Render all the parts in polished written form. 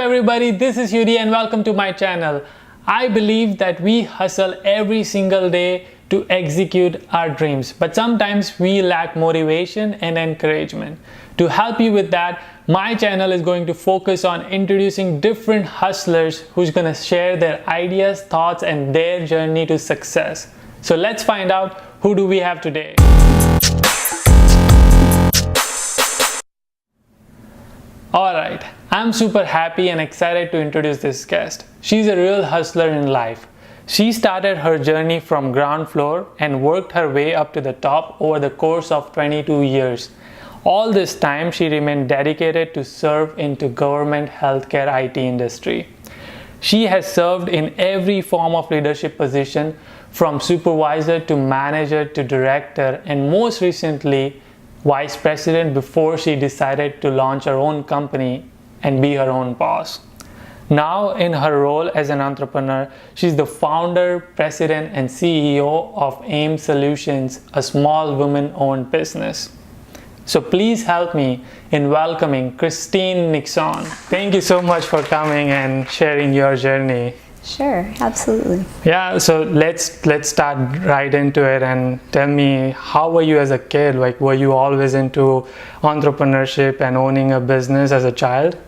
Everybody, this is Yuri and welcome to my channel. I believe that we hustle every single day to execute our dreams, but sometimes we lack motivation and encouragement. To help you with that, my channel is going to focus on introducing different hustlers who's going to share their ideas, thoughts, and their journey to success. So let's find out who do we have today. Alright, I'm super happy and excited to introduce this guest. She's a real hustler in life. She started her journey from ground floor and worked her way up to the top over the course of 22 years. All this time, she remained dedicated to serve into government healthcare IT industry. She has served in every form of leadership position, from supervisor to manager to director, and most recently, vice president before she decided to launch her own company and be her own boss. Now, in her role as an entrepreneur, she's the founder, president, and CEO of A1M Solutions, a small women-owned business. So please help me in welcoming Kristine Nixon. Thank you so much for coming and sharing your journey. Sure, absolutely. Yeah, so let's start right into it and tell me, how were you as a kid? Like, were you always into entrepreneurship and owning a business as a child?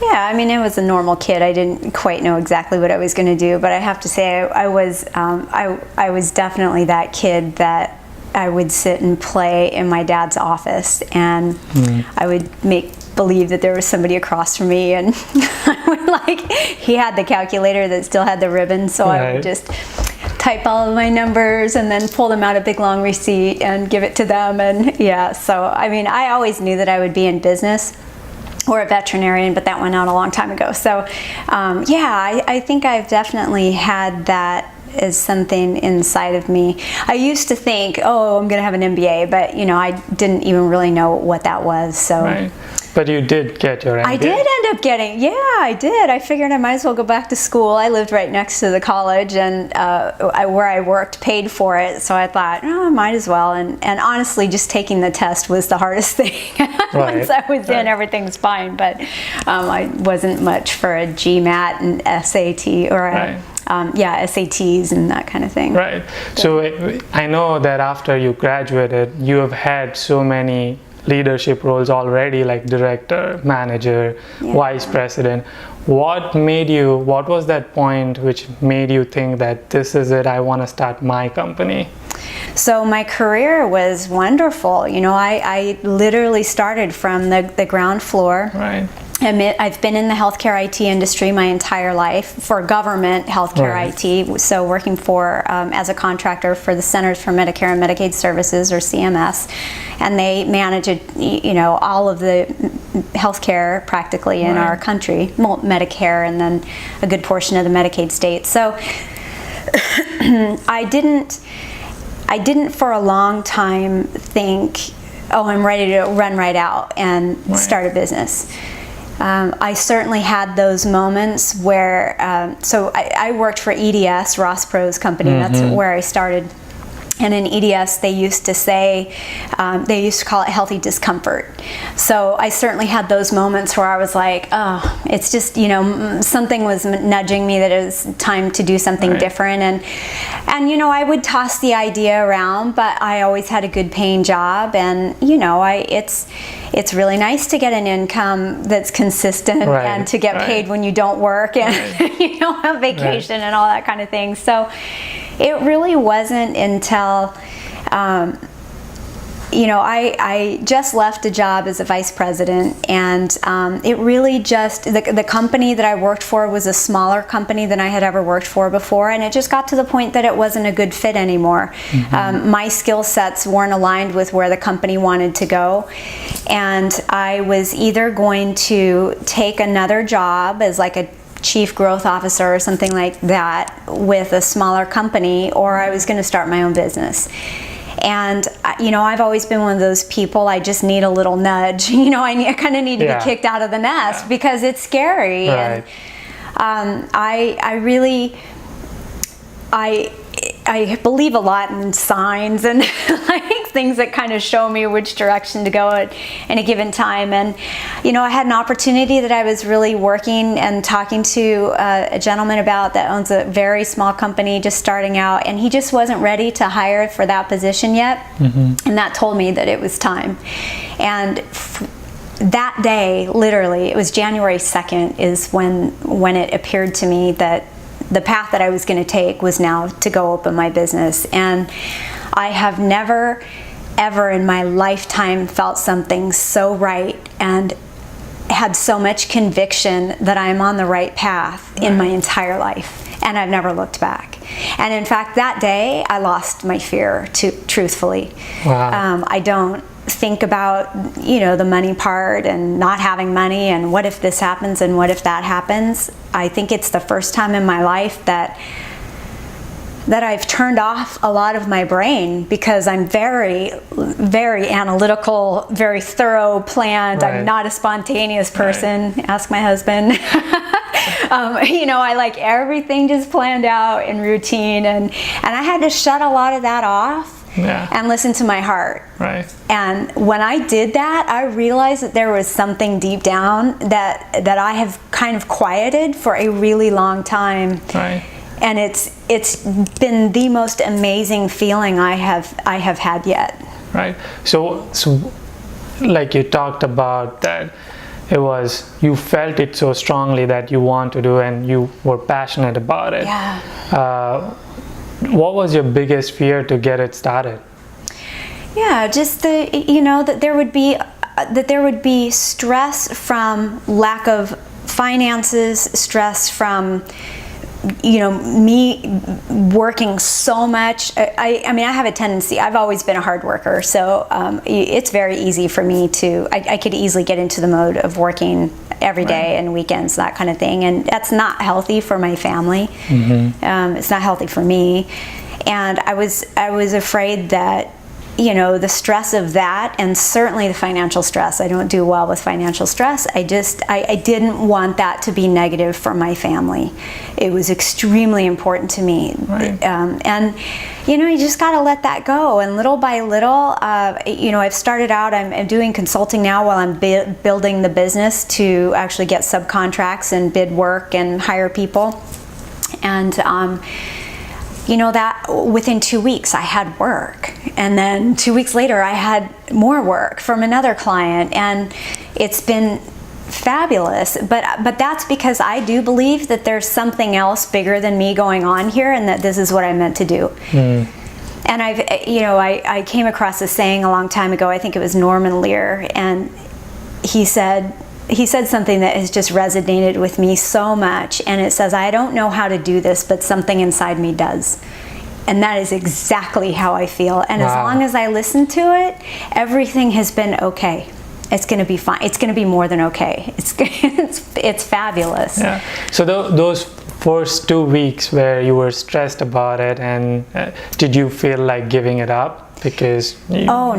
Yeah, I mean, I was a normal kid. I didn't quite know exactly what I was going to do, but I have to say I was definitely that kid that I would sit and play in my dad's office, and I would believe that there was somebody across from me, and I would he had the calculator that still had the ribbon, so I would just type all of my numbers and then pull them out a big long receipt and give it to them. And yeah, so I mean, I always knew that I would be in business or a veterinarian, but that went out a long time ago. So yeah, I think I've definitely had that as something inside of me. I used to think, oh, I'm gonna have an MBA, but you know, I didn't even really know what that was. So. Right. But you did get your MBA. I did end up getting, yeah, I did. I figured I might as well go back to school. I lived right next to the college, and where I worked paid for it. So I thought, oh, I might as well. And honestly, just taking the test was the hardest thing. Once I was in, everything's fine. But I wasn't much for a GMAT and SAT or yeah, SATs and that kind of thing. Right. So I know that after you graduated, you have had so many leadership roles already, like director, manager, vice president. What was that point which made you think that this is it, I want to start my company? So my career was wonderful. You know, I literally started from the ground floor. Right. I've been in the healthcare IT industry my entire life, for government healthcare IT. So working for as a contractor for the Centers for Medicare and Medicaid Services, or CMS, and they manage you know, all of the healthcare practically in our country, Medicare, and then a good portion of the Medicaid states. So I didn't for a long time think, oh, I'm ready to run right out and start a business. I certainly had those moments where, so I worked for EDS, Ross Pro's company, that's where I started. And in EDS, they used to say, they used to call it healthy discomfort. So I certainly had those moments where I was like, oh, it's just, you know, something was nudging me that it was time to do something different. And, you know, I would toss the idea around, but I always had a good paying job. And, you know, it's really nice to get an income that's consistent and to get paid when you don't work and you don't have vacation and all that kind of thing. So it really wasn't until, you know, I just left a job as a vice president, and it really just, the company that I worked for was a smaller company than I had ever worked for before, and it just got to the point that it wasn't a good fit anymore. My skill sets weren't aligned with where the company wanted to go, and I was either going to take another job as like a chief growth officer or something like that with a smaller company, or I was going to start my own business. And you know, I've always been one of those people, I just need a little nudge. You know, I kind of need to be kicked out of the nest because it's scary. And I really I believe a lot in signs and like things that kind of show me which direction to go at a given time. And, I had an opportunity that I was really working and talking to a gentleman about that owns a very small company just starting out, and he just wasn't ready to hire for that position yet. And that told me that it was time. And that day, literally, it was January 2nd, is when it appeared to me that the path that I was going to take was now to go open my business. And I have never, ever in my lifetime felt something so right and had so much conviction that I'm on the right path in my entire life. And I've never looked back. And in fact, that day, I lost my fear, truthfully. Wow. I don't think about, the money part and not having money and what if this happens and what if that happens. I think it's the first time in my life that I've turned off a lot of my brain, because I'm very, very analytical, very thorough, planned. Right. I'm not a spontaneous person. Right. Ask my husband. I like everything just planned out and routine, and I had to shut a lot of that off. Yeah. And listen to my heart. Right. And when I did that, I realized that there was something deep down that I have kind of quieted for a really long time. Right. And it's been the most amazing feeling I have had yet. Right. So like you talked about that, it was, you felt it so strongly that you want to do and you were passionate about it. Yeah. What was your biggest fear to get it started? Yeah, just that there would be stress from lack of finances, stress from me working so much. I mean, I have a tendency, I've always been a hard worker, so it's very easy for me I could easily get into the mode of working every day and weekends, that kind of thing, and that's not healthy for my family. It's not healthy for me, and I was afraid that the stress of that, and certainly the financial stress. I don't do well with financial stress. I didn't want that to be negative for my family. It was extremely important to me. Right. And you just got to let that go. And little by little, I've started out, I'm doing consulting now while I'm building the business to actually get subcontracts and bid work and hire people. And that within 2 weeks I had work, and then 2 weeks later I had more work from another client, and it's been fabulous. But that's because I do believe that there's something else bigger than me going on here, and that this is what I'm meant to do. And I came across a saying a long time ago. I think it was Norman Lear, and he said something that has just resonated with me so much, and it says, I don't know how to do this, but something inside me does. And that is exactly how I feel. And as long as I listen to it, everything has been okay. It's going to be fine. It's going to be more than okay. It's fabulous. Yeah. So those first 2 weeks where you were stressed about it, and did you feel like giving it up? Because oh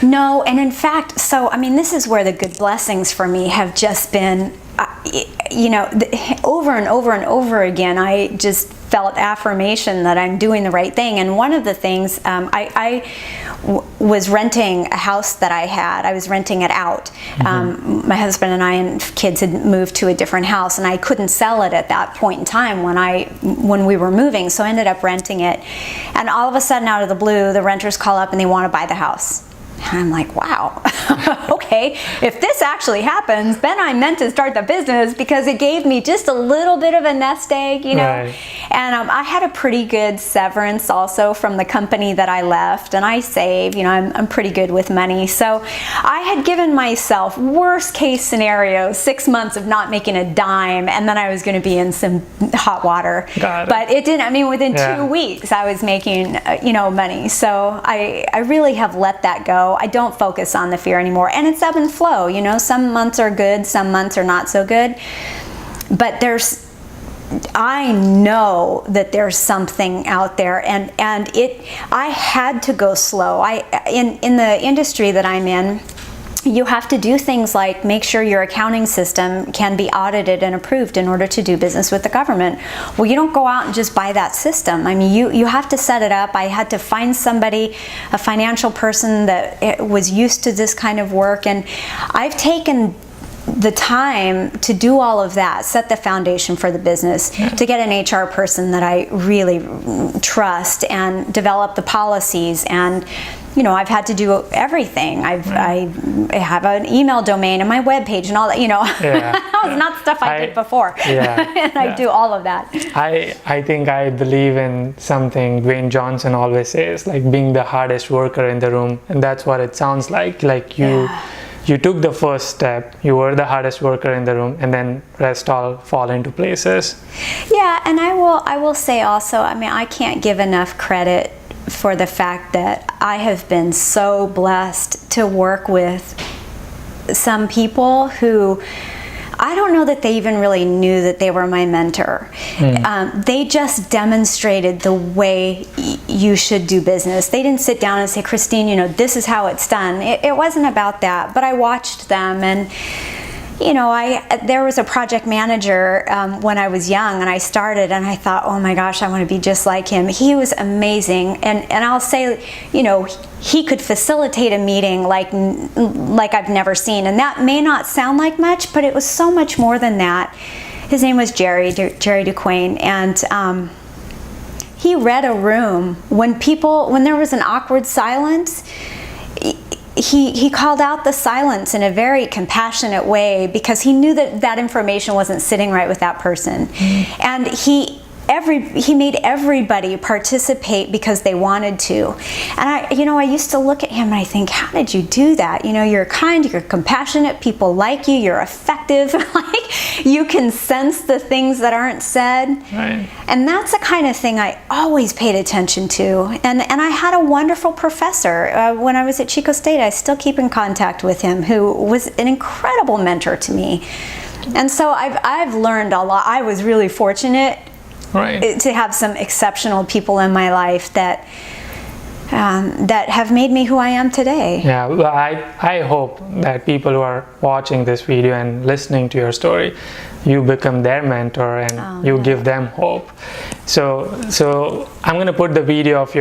no, and in fact, this is where the good blessings for me have just been, over and over and over again, I just felt affirmation that I'm doing the right thing. And one of the things, I was renting a house that I was renting it out. My husband and I and kids had moved to a different house, and I couldn't sell it at that point in time when we were moving, so I ended up renting it. And all of a sudden, out of the blue, the renters call up and they want to buy the house. And I'm like, wow, okay, if this actually happens, then I meant to start the business, because it gave me just a little bit of a nest egg, Right. And I had a pretty good severance also from the company that I left, and I saved, I'm pretty good with money. So I had given myself worst case scenario 6 months of not making a dime, and then I was going to be in some hot water. Got it. But it didn't, within 2 weeks I was making, money. So I really have let that go. I don't focus on the fear anymore, and it's ebb and flow. Some months are good, some months are not so good, but I know that there's something out there, and I had to go slow. In the industry that I'm in, you have to do things like make sure your accounting system can be audited and approved in order to do business with the government. Well, you don't go out and just buy that system. I mean, you have to set it up. I had to find somebody, a financial person that was used to this kind of work, and I've taken the time to do all of that, set the foundation for the business, to get an HR person that I really trust and develop the policies. And I've had to do everything. I have an email domain and my webpage and all that. That was not stuff I did before. And I do all of that. I think I believe in something Dwayne Johnson always says, like being the hardest worker in the room, and that's what it sounds like. Like you took the first step, you were the hardest worker in the room, and then rest all fall into places. Yeah, and I will say also, I mean, I can't give enough credit for the fact that I have been so blessed to work with some people who, I don't know that they even really knew that they were my mentor. They just demonstrated the way you should do business. They didn't sit down and say, Kristine, this is how it's done. It wasn't about that, but I watched them, and there was a project manager when I was young, and I started, and I thought, oh my gosh, I want to be just like him. He was amazing, and I'll say, he could facilitate a meeting like I've never seen, and that may not sound like much, but it was so much more than that. His name was Jerry Duquesne, and he read a room when there was an awkward silence. He called out the silence in a very compassionate way, because he knew that information wasn't sitting right with that person. And he made everybody participate because they wanted to. And I used to look at him and I think, how did you do that? You're kind, you're compassionate, people like you, you're effective, like you can sense the things that aren't said. Right. And that's the kind of thing I always paid attention to. And I had a wonderful professor when I was at Chico State. I still keep in contact with him, who was an incredible mentor to me. And so I've learned a lot. I was really fortunate to have some exceptional people in my life that have made me who I am today. Yeah, well, I hope that people who are watching this video and listening to your story, you become their mentor and you give them hope. So I'm going to put the video of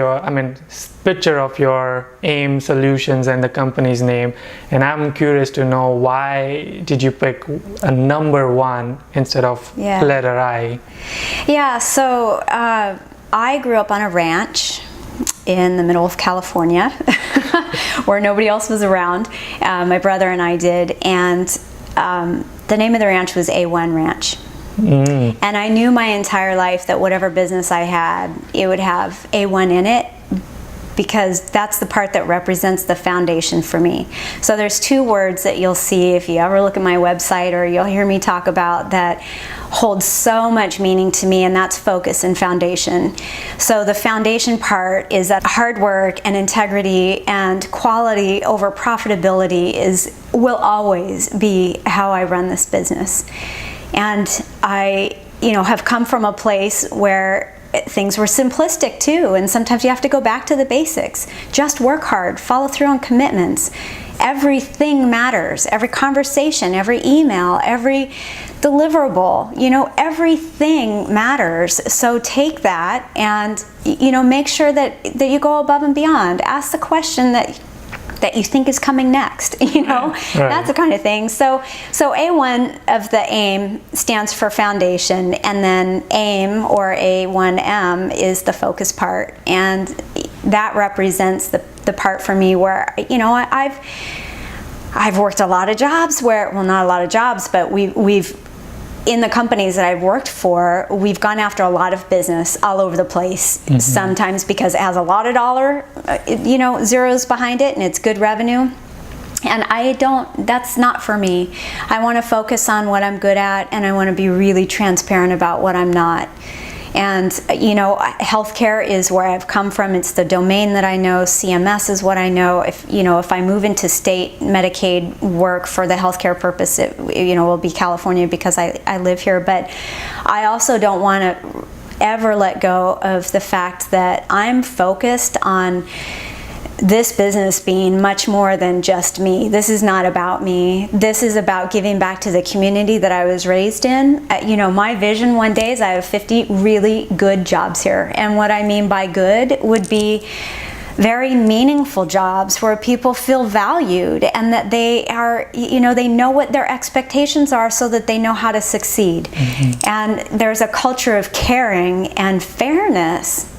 picture of your A1M Solutions and the company's name, and I'm curious to know, why did you pick a number 1 instead of letter I? Yeah, so I grew up on a ranch in the middle of California where nobody else was around. My brother and I did, and the name of the ranch was A1 Ranch. And I knew my entire life that whatever business I had, it would have A1 in it, because that's the part that represents the foundation for me. So there's 2 words that you'll see if you ever look at my website, or you'll hear me talk about, that hold so much meaning to me, and that's focus and foundation. So the foundation part is that hard work and integrity and quality over profitability will always be how I run this business. And I have come from a place where things were simplistic too, and sometimes you have to go back to the basics. Just work hard, follow through on commitments. Everything matters. Every conversation, every email, every deliverable, everything matters. So take that and make sure that you go above and beyond. Ask the question that you think is coming next, That's the kind of thing. So A1 of the A1M stands for foundation, and then A1M or A1M is the focus part, and that represents the part for me where I've worked a lot of jobs where, well, not a lot of jobs, but we've in the companies that I've worked for, we've gone after a lot of business all over the place. Sometimes because it has a lot of zeros behind it, and it's good revenue. And that's not for me. I want to focus on what I'm good at, and I want to be really transparent about what I'm not. And healthcare is where I've come from. It's the domain that I know. CMS is what I know. If I move into state Medicaid work for the healthcare purpose, it will be California, because I live here. But I also don't want to ever let go of the fact that I'm focused on this business being much more than just me. This is not about me. This is about giving back to the community that I was raised in. My vision one day is I have 50 really good jobs here. And what I mean by good would be very meaningful jobs where people feel valued and that they are, they know what their expectations are so that they know how to succeed. Mm-hmm. And there's a culture of caring and fairness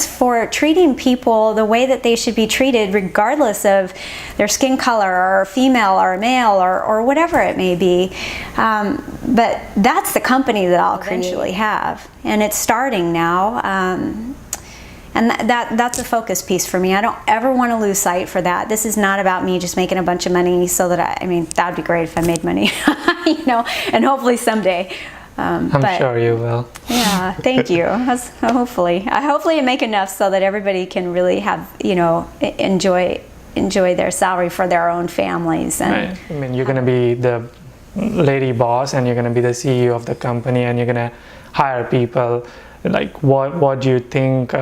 for treating people the way that they should be treated, regardless of their skin color or female or male or whatever it may be. But that's the company that I'll eventually have, and it's starting now. And that's a focus piece for me. I don't ever want to lose sight for that. This is not about me just making a bunch of money so that that would be great if I made money, and hopefully someday. I'm sure you will. Yeah, thank you. Hopefully I make enough so that everybody can really have, enjoy their salary for their own families. And right. You're going to be the lady boss, and you're going to be the CEO of the company, and you're going to hire people. Like, what do you think?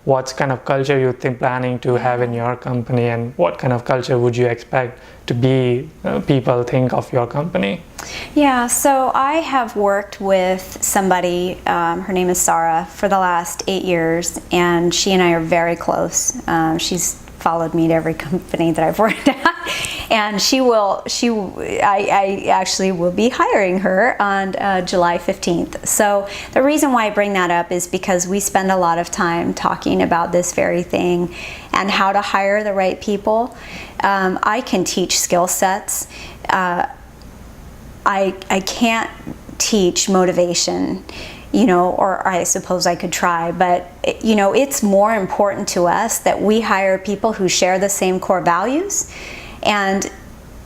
What kind of culture you think planning to have in your company, and what kind of culture would you expect to be people think of your company? Yeah, so I have worked with somebody, her name is Sarah, for the last 8 years, and she and I are very close. She's followed me to every company that I've worked at, and I actually will be hiring her on July 15th. So the reason why I bring that up is because we spend a lot of time talking about this very thing and how to hire the right people. I can teach skill sets. I can't teach motivation, or I suppose I could try, but it's more important to us that we hire people who share the same core values. And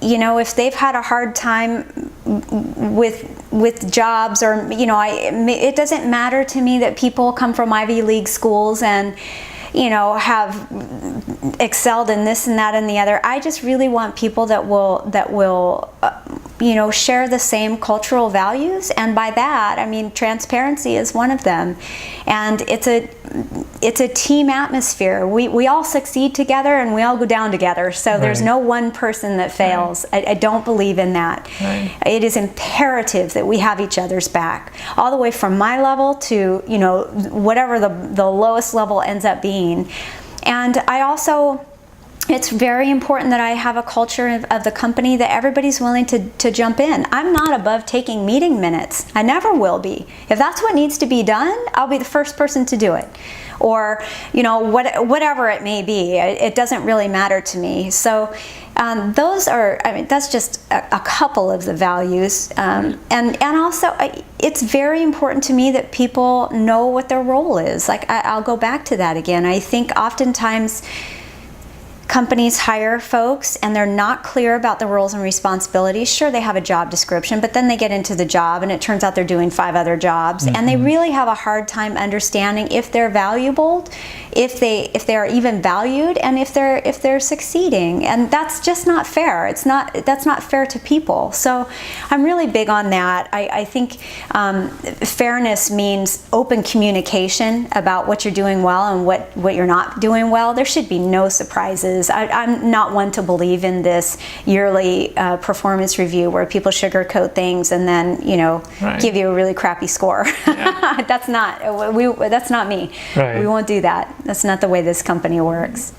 if they've had a hard time with jobs, or it doesn't matter to me that people come from Ivy League schools and have excelled in this and that and the other. I just really want people that will share the same cultural values, and by that I mean transparency is one of them. And it's a team atmosphere. We all succeed together and we all go down together. So right. There's no one person that fails. Right. I don't believe in that. Right. It is imperative that we have each other's back, all the way from my level to whatever the lowest level ends up being. And it's very important that I have a culture of the company that everybody's willing to jump in. I'm not above taking meeting minutes. I never will be. If that's what needs to be done, I'll be the first person to do it. Or, whatever it may be. It doesn't really matter to me. So that's just a couple of the values. And also, it's very important to me that people know what their role is. Like, I'll go back to that again. I think oftentimes companies hire folks and they're not clear about the roles and responsibilities. Sure, they have a job description, but then they get into the job and it turns out they're doing 5 other jobs. Mm-hmm. And they really have a hard time understanding if they're valuable, if they are even valued, and if they're succeeding. And that's just not fair. That's not fair to people. So I'm really big on that. I think fairness means open communication about what you're doing well and what you're not doing well. There should be no surprises. I'm not one to believe in this yearly performance review where people sugarcoat things and then right. give you a really crappy score. Yeah. That's not me. Right. We won't do that. That's not the way this company works.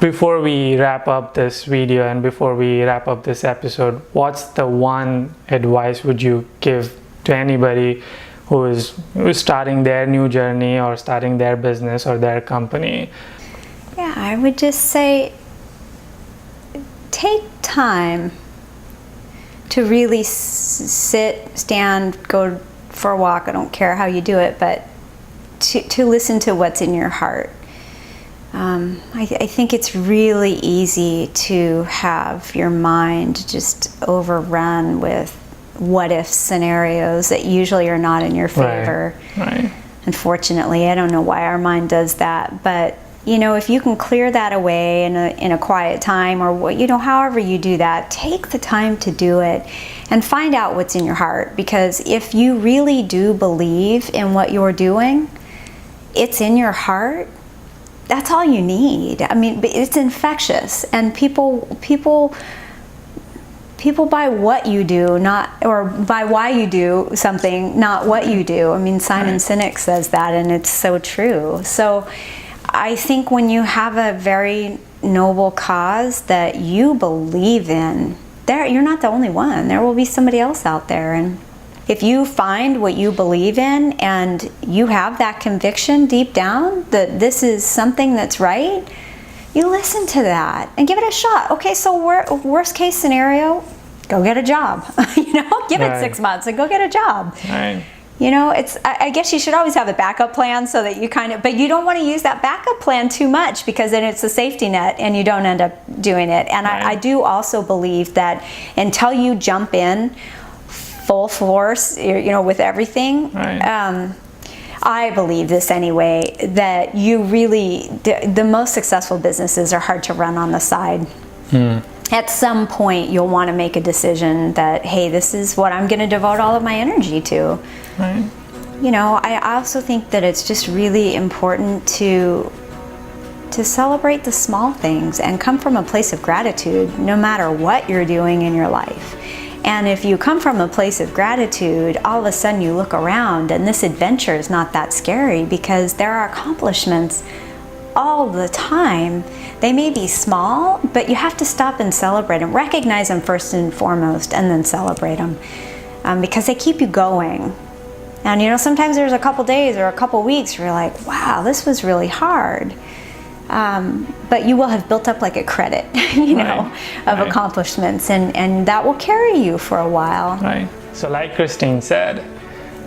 Before we wrap up this video and before we wrap up this episode, what's the one advice would you give to anybody who is starting their new journey or starting their business or their company? Yeah, I would just say take time to really sit, stand, go for a walk. I don't care how you do it, but to listen to what's in your heart. I think it's really easy to have your mind just overrun with what-if scenarios that usually are not in your favor. Right. Unfortunately, I don't know why our mind does that, but if you can clear that away in a quiet time, or however you do that, take the time to do it and find out what's in your heart. Because if you really do believe in what you're doing, it's in your heart, that's all you need. I mean, it's infectious, and people buy what you do, or buy why you do something, not what you do. I mean, Simon Sinek says that, and it's so true. So I think when you have a very noble cause that you believe in, you're not the only one. There will be somebody else out there. And if you find what you believe in and you have that conviction deep down that this is something that's right, you listen to that and give it a shot. Okay, so worst case scenario, go get a job. Give it 6 months and go get a job. Right. I guess you should always have a backup plan so that you but you don't want to use that backup plan too much, because then it's a safety net and you don't end up doing it. And I do also believe that until you jump in full force, with everything, I believe this anyway, that the most successful businesses are hard to run on the side. At some point, you'll want to make a decision that, hey, this is what I'm going to devote all of my energy to. Right. I also think that it's just really important to celebrate the small things and come from a place of gratitude, no matter what you're doing in your life. And if you come from a place of gratitude, all of a sudden you look around and this adventure is not that scary, because there are accomplishments all the time. They may be small, but you have to stop and celebrate them. Recognize them first and foremost, and then celebrate them, because they keep you going. And sometimes there's a couple days or a couple weeks where you're like, wow, this was really hard. But you will have built up like a credit, of accomplishments, and that will carry you for a while. Right. So like Kristine said,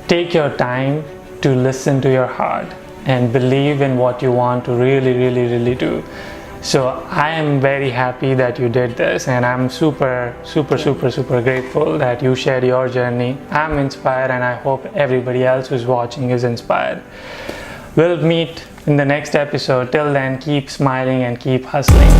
take your time to listen to your heart and believe in what you want to really, really, really do. So I am very happy that you did this, and I'm super grateful that you shared your journey. I'm inspired, and I hope everybody else who's watching is inspired. We'll meet in the next episode. Till then, keep smiling and keep hustling.